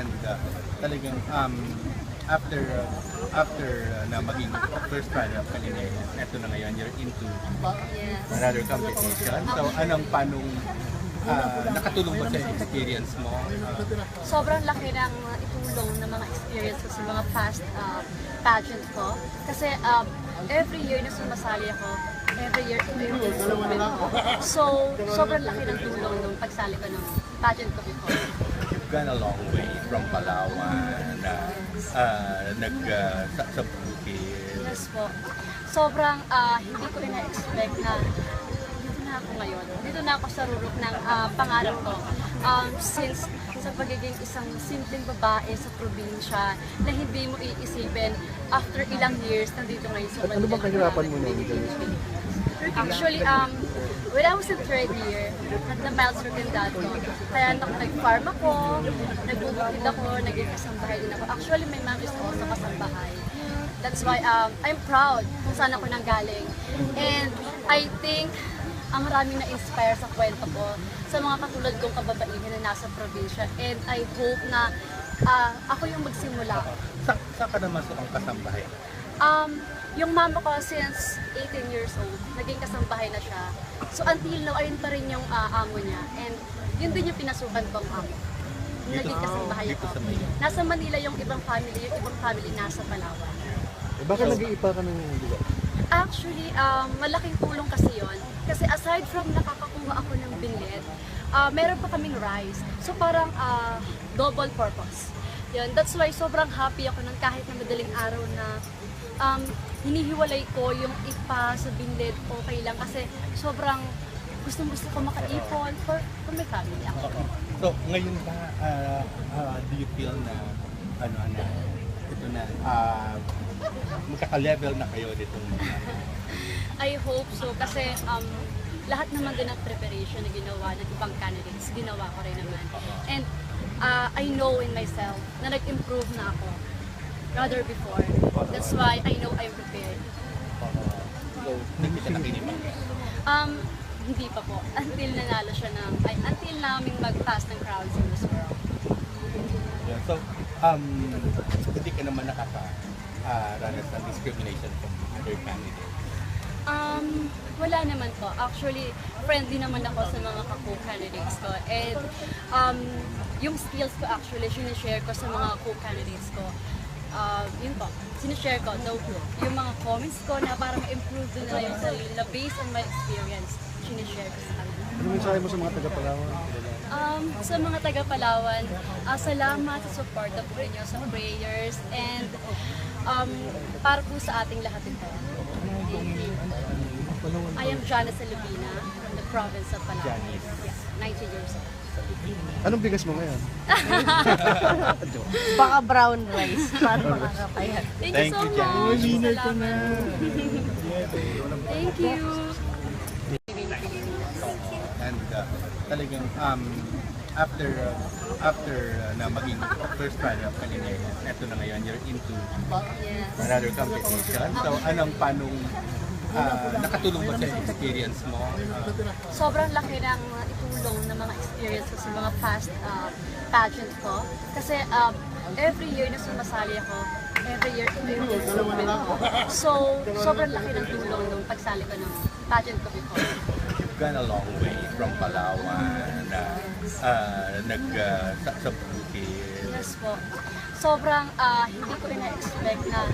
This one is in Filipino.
And talagang after na maging first runner-up ka ni Nene, eto na ngayon, you're into another competition. So paanong nakatulong ba sa experience mo? Sobrang laki ng itulong ng mga experience ko sa mga past pageant ko. Kasi every year na sumasali ako, every year improvement ko. So, sobrang laki ng tulong nung pagsali ko ng pageant ko before. You've gone a long way from Palawan, sa Bukid. Yes po. Sobrang hindi ko ina-expect na dito na ako ngayon. Dito na ako sa rurok ng pangarap ko. Since sa pagiging isang simpleng babae sa probinsya na hindi mo iisipin after ilang years nandito ngayon sa Manila. Ano bang kahirapan mo nung Actually, when I was in third year, nag-mild circumdad ko. Kaya nag-farm ako, nagbubukid ako, naging kasambahay din ako. Actually, may mom is also kasambahay. That's why I'm proud kung saan ako nanggaling. And I think maraming na-inspire sa kwento ko sa mga katulad kong kababaihan na nasa probinsya. And I hope na ako yung magsimula. Saan ka naman sa kasambahay? Yung mama ko since 18 years old, naging kasambahay na siya. So until now, ayun pa rin yung amo niya. And yun din yung pinasukan kong amo. Naging kasambahay Dito ko. sa Manila. Nasa Manila yung ibang family nasa Palawan. Bakit nag-iipa ka ng lugar? Actually, malaking tulong kasi yon. Kasi aside from nakakakuha ako ng binlet, meron pa kaming rice. So parang double purpose. Yun, that's why sobrang happy ako nang kahit na madaling araw na hinihiwalay ko yung ipa sa binlet, okay lang. Kasi sobrang gusto ko makaipon for my family. Actually. So, ngayon ba, do you feel na, ito na, magkaka-level na kayo ditong I hope so kasi lahat naman din ng preparation na ginawa ng ibang candidates, ginawa ko rin naman. And I know in myself na nag-improve na ako rather before. That's why I know I'm prepared. So, hindi ka nakinipang? Hindi pa po. Until nanalo siya until naming mag-pass ng crowds in this world. Yeah, so, hindi ka naman nakaka-ranas ng discrimination from other candidates? Wala naman po. Actually, friendly naman ako sa mga co-candidates ko. And yung skills ko actually, sinishare ko sa mga co-candidates ko. Yun po, sinishare ko. So, yung mga comments ko na para ma-improve din nila yung sarili na based on my experience, sinishare ko sa kanila. Ano mensahe mo sa mga taga-Palawan? Sa mga taga-Palawan, salamat sa support po ninyo sa prayers and para po sa ating lahat ito. Thank you. I am Janice Salubina from the province of Palawan. Yes, 90 years old. Anong bigas mo ngayon? Baka brown rice para makakapayat. Thank you so much. Winner ko na. Thank you. And talagang after na maging first runner-up ka ni Nene, eto na ngayon, you're into another competition. So paanong nakatulong ba sa experience mo? Sobrang laki ng itulong ng mga experience ko sa mga past pageant ko. Kasi every year na sumasali ako, every year improvement ko. So, sobrang laki ng tulong nung pagsali ko ng pageant ko before. You've gone a long way from Palawan, sa Bukid. Yes po. Sobrang hindi ko ina-expect na